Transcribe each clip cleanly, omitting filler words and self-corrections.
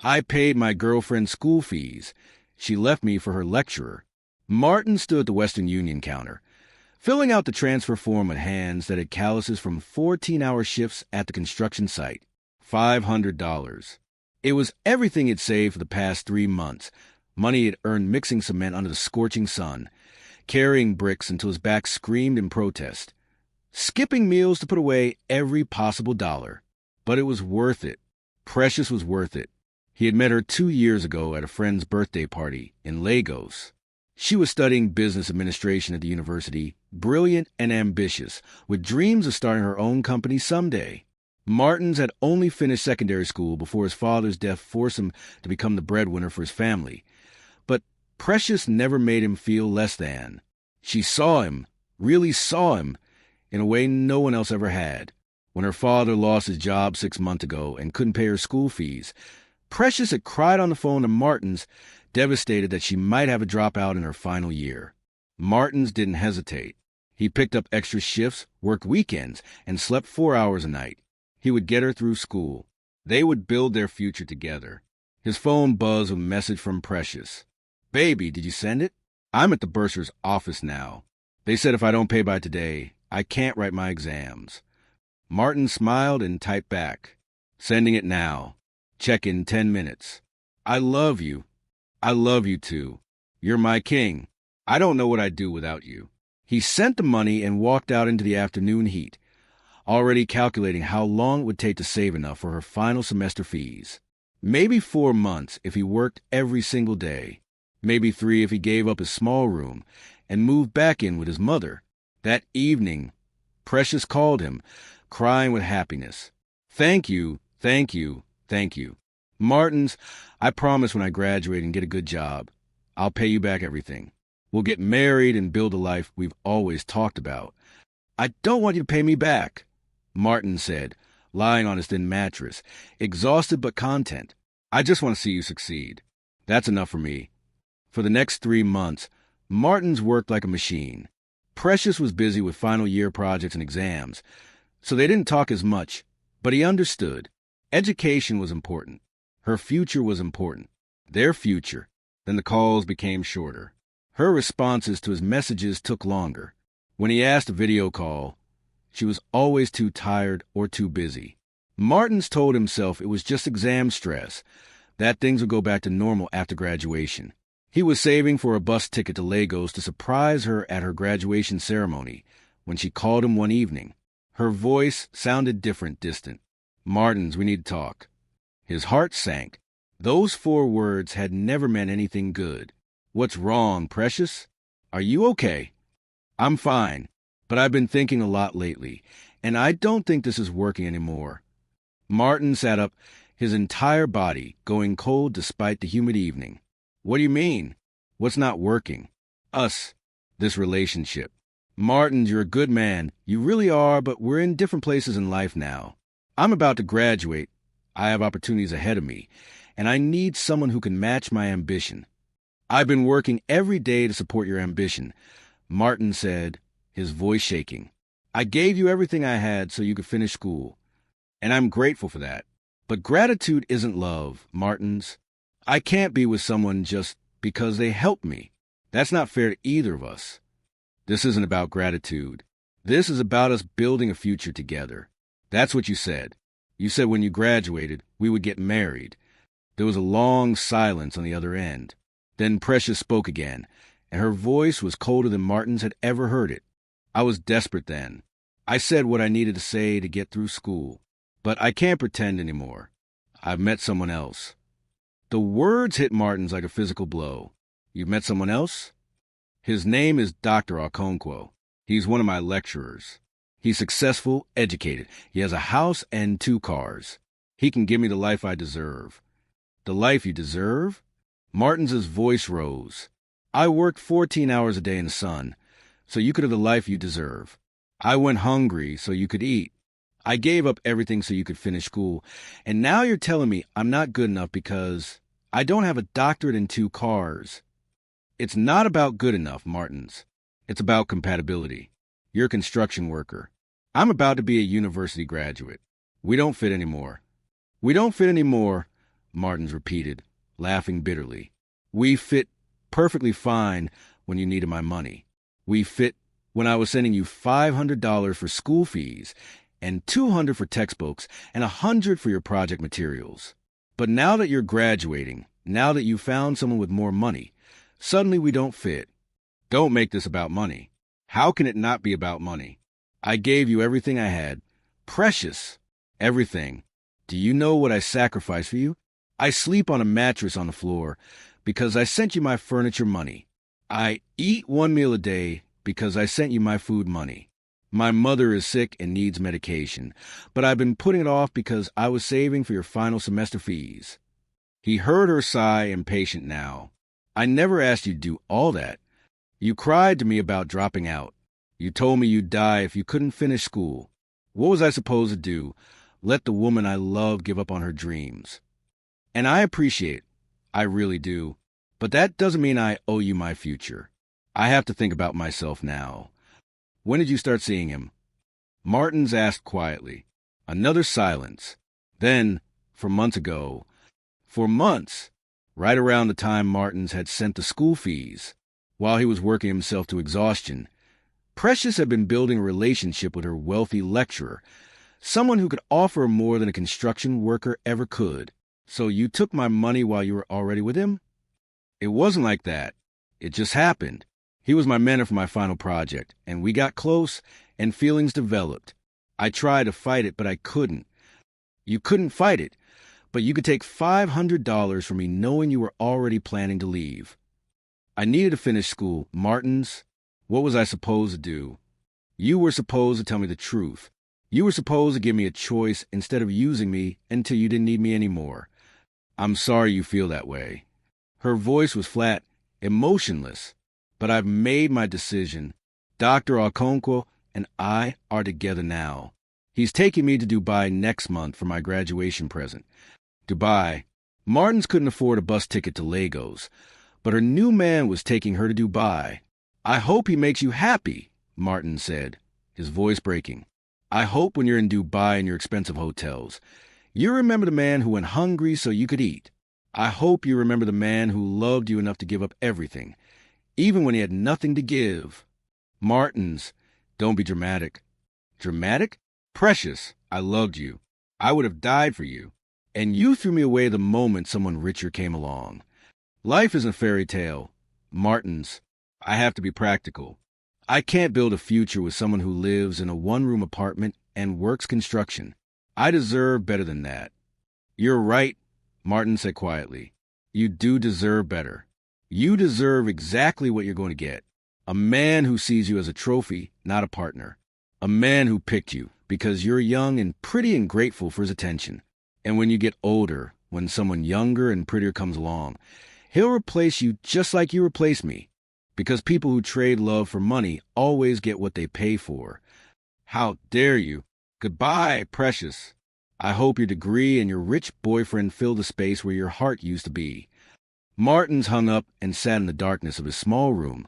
I paid my girlfriend's school fees. She left me for her lecturer. Martin stood at the Western Union counter, filling out the transfer form with hands that had calluses from 14-hour shifts at the construction site. $500. It was everything he'd saved for the past 3 months, money he'd earned mixing cement under the scorching sun, carrying bricks until his back screamed in protest, skipping meals to put away every possible dollar. But it was worth it. Precious was worth it. He had met her 2 years ago at a friend's birthday party in Lagos. She was studying business administration at the university, brilliant and ambitious, with dreams of starting her own company someday. Martins had only finished secondary school before his father's death forced him to become the breadwinner for his family. But Precious never made him feel less than. She saw him, really saw him, in a way no one else ever had. When her father lost his job 6 months ago and couldn't pay her school fees, Precious had cried on the phone to Martins, devastated that she might have a dropout in her final year. Martins didn't hesitate. He picked up extra shifts, worked weekends, and slept 4 hours a night. He would get her through school. They would build their future together. His phone buzzed with a message from Precious. "Baby, did you send it? I'm at the bursar's office now. They said if I don't pay by today, I can't write my exams." Martin smiled and typed back. "Sending it now. Check in 10 minutes. I love you. I love you too. You're my king. I don't know what I'd do without you." He sent the money and walked out into the afternoon heat, already calculating how long it would take to save enough for her final semester fees. Maybe 4 months if he worked every single day. Maybe 3 if he gave up his small room and moved back in with his mother. That evening, Precious called him, crying with happiness. "Thank you, thank you, thank you. Martins, I promise when I graduate and get a good job, I'll pay you back everything. We'll get married and build a life we've always talked about." "I don't want you to pay me back," Martin said, lying on his thin mattress, exhausted but content. "I just want to see you succeed. That's enough for me." For the next 3 months, Martins worked like a machine. Precious was busy with final year projects and exams, so they didn't talk as much, but he understood. Education was important. Her future was important. Their future. Then the calls became shorter. Her responses to his messages took longer. When he asked a video call, she was always too tired or too busy. Martins told himself it was just exam stress, that things would go back to normal after graduation. He was saving for a bus ticket to Lagos to surprise her at her graduation ceremony when she called him one evening. Her voice sounded different, distant. "Martins, we need to talk." His heart sank. Those 4 words had never meant anything good. "What's wrong, Precious? Are you okay?" "I'm fine, but I've been thinking a lot lately, and I don't think this is working anymore." Martin sat up, his entire body going cold despite the humid evening. "What do you mean? What's not working?" "Us. This relationship. Martins, you're a good man. You really are, but we're in different places in life now. I'm about to graduate. I have opportunities ahead of me, and I need someone who can match my ambition." "I've been working every day to support your ambition," Martin said, his voice shaking. "I gave you everything I had so you could finish school, and I'm grateful for that. But gratitude isn't love, Martins. I can't be with someone just because they helped me. That's not fair to either of us. This isn't about gratitude. This is about us building a future together. That's what you said. You said when you graduated, we would get married." There was a long silence on the other end. Then Precious spoke again, and her voice was colder than Martins had ever heard it. "I was desperate then. I said what I needed to say to get through school. But I can't pretend anymore. I've met someone else." The words hit Martins like a physical blow. "You've met someone else?" "His name is Dr. Okonkwo. He's one of my lecturers. He's successful, educated. He has a house and 2 cars. He can give me the life I deserve." "The life you deserve?" Martins's voice rose. "I worked 14 hours a day in the sun, so you could have the life you deserve. I went hungry so you could eat. I gave up everything so you could finish school. And now you're telling me I'm not good enough because I don't have a doctorate and 2 cars. It's not about good enough, Martins. It's about compatibility. You're a construction worker. I'm about to be a university graduate. We don't fit anymore. We don't fit anymore, Martins repeated, laughing bitterly. We fit perfectly fine when you needed my money. We fit when I was sending you $500 for school fees and $200 for textbooks and $100 for your project materials. But now that you're graduating, now that you found someone with more money, suddenly we don't fit. Don't make this about money. How can it not be about money? I gave you everything I had. Precious. Everything. Do you know what I sacrificed for you? I sleep on a mattress on the floor because I sent you my furniture money. I eat one meal a day because I sent you my food money. My mother is sick and needs medication, but I've been putting it off because I was saving for your final semester fees. He heard her sigh, impatient now. I never asked you to do all that. You cried to me about dropping out. You told me you'd die if you couldn't finish school. What was I supposed to do? Let the woman I love give up on her dreams? And I appreciate it. I really do. But that doesn't mean I owe you my future. I have to think about myself now. When did you start seeing him? Martins asked quietly. Another silence. Then, for months ago. For months, right around the time Martins had sent the school fees, while he was working himself to exhaustion, Precious had been building a relationship with her wealthy lecturer, someone who could offer more than a construction worker ever could. So you took my money while you were already with him? It wasn't like that. It just happened. He was my mentor for my final project, and we got close, and feelings developed. I tried to fight it, but I couldn't. You couldn't fight it, but you could take $500 from me knowing you were already planning to leave. I needed to finish school. Martins, what was I supposed to do? You were supposed to tell me the truth. You were supposed to give me a choice instead of using me until you didn't need me anymore. I'm sorry you feel that way. Her voice was flat, emotionless. But I've made my decision. Dr. Okonkwo and I are together now. He's taking me to Dubai next month for my graduation present. Dubai. Martins couldn't afford a bus ticket to Lagos, but her new man was taking her to Dubai. I hope he makes you happy, Martins said, his voice breaking. I hope when you're in Dubai in your expensive hotels, you remember the man who went hungry so you could eat. I hope you remember the man who loved you enough to give up everything, even when he had nothing to give. Martins, don't be dramatic. Dramatic? Precious, I loved you. I would have died for you. And you threw me away the moment someone richer came along. Life isn't a fairy tale. Martins, I have to be practical. I can't build a future with someone who lives in a one-room apartment and works construction. I deserve better than that. You're right, Martins said quietly. You do deserve better. You deserve exactly what you're going to get. A man who sees you as a trophy, not a partner. A man who picked you because you're young and pretty and grateful for his attention. And when you get older, when someone younger and prettier comes along, he'll replace you just like you replaced me. Because people who trade love for money always get what they pay for. How dare you? Goodbye, Precious. I hope your degree and your rich boyfriend fill the space where your heart used to be. Martins hung up and sat in the darkness of his small room,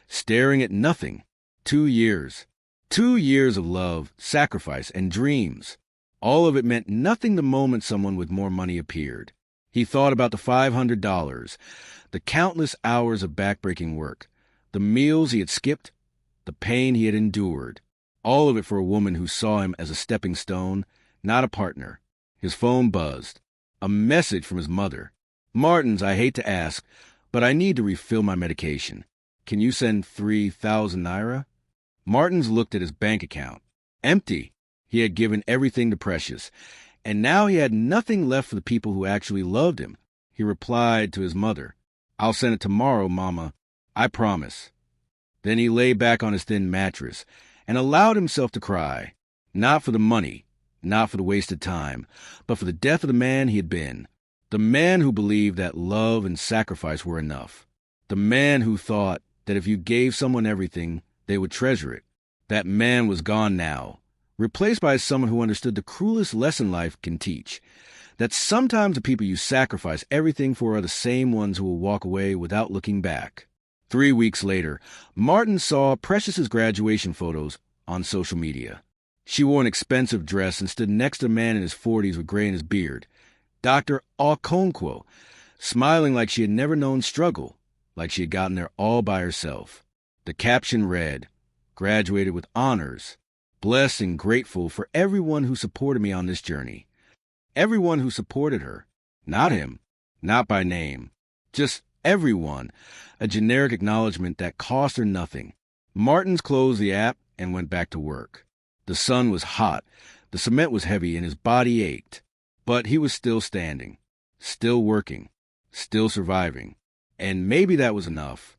staring at nothing. 2 years. 2 years of love, sacrifice, and dreams. All of it meant nothing the moment someone with more money appeared. He thought about the $500, the countless hours of backbreaking work, the meals he had skipped, the pain he had endured. All of it for a woman who saw him as a stepping stone, not a partner. His phone buzzed. A message from his mother. Martins, I hate to ask, but I need to refill my medication. Can you send 3,000 naira? Martins looked at his bank account. Empty. He had given everything to Precious, and now he had nothing left for the people who actually loved him. He replied to his mother, I'll send it tomorrow, Mama. I promise. Then he lay back on his thin mattress and allowed himself to cry, not for the money, not for the wasted time, but for the death of the man he had been. The man who believed that love and sacrifice were enough. The man who thought that if you gave someone everything, they would treasure it. That man was gone now, replaced by someone who understood the cruelest lesson life can teach, that sometimes the people you sacrifice everything for are the same ones who will walk away without looking back. 3 weeks later, Martin saw Precious's graduation photos on social media. She wore an expensive dress and stood next to a man in his 40s with gray in his beard. Dr. Okonkwo, smiling like she had never known struggle, like she had gotten there all by herself. The caption read, "Graduated with honors. Blessed and grateful for everyone who supported me on this journey." Everyone who supported her. Not him. Not by name. Just everyone. A generic acknowledgement that cost her nothing. Martins closed the app and went back to work. The sun was hot. The cement was heavy and his body ached. But he was still standing. Still working. Still surviving. And maybe that was enough.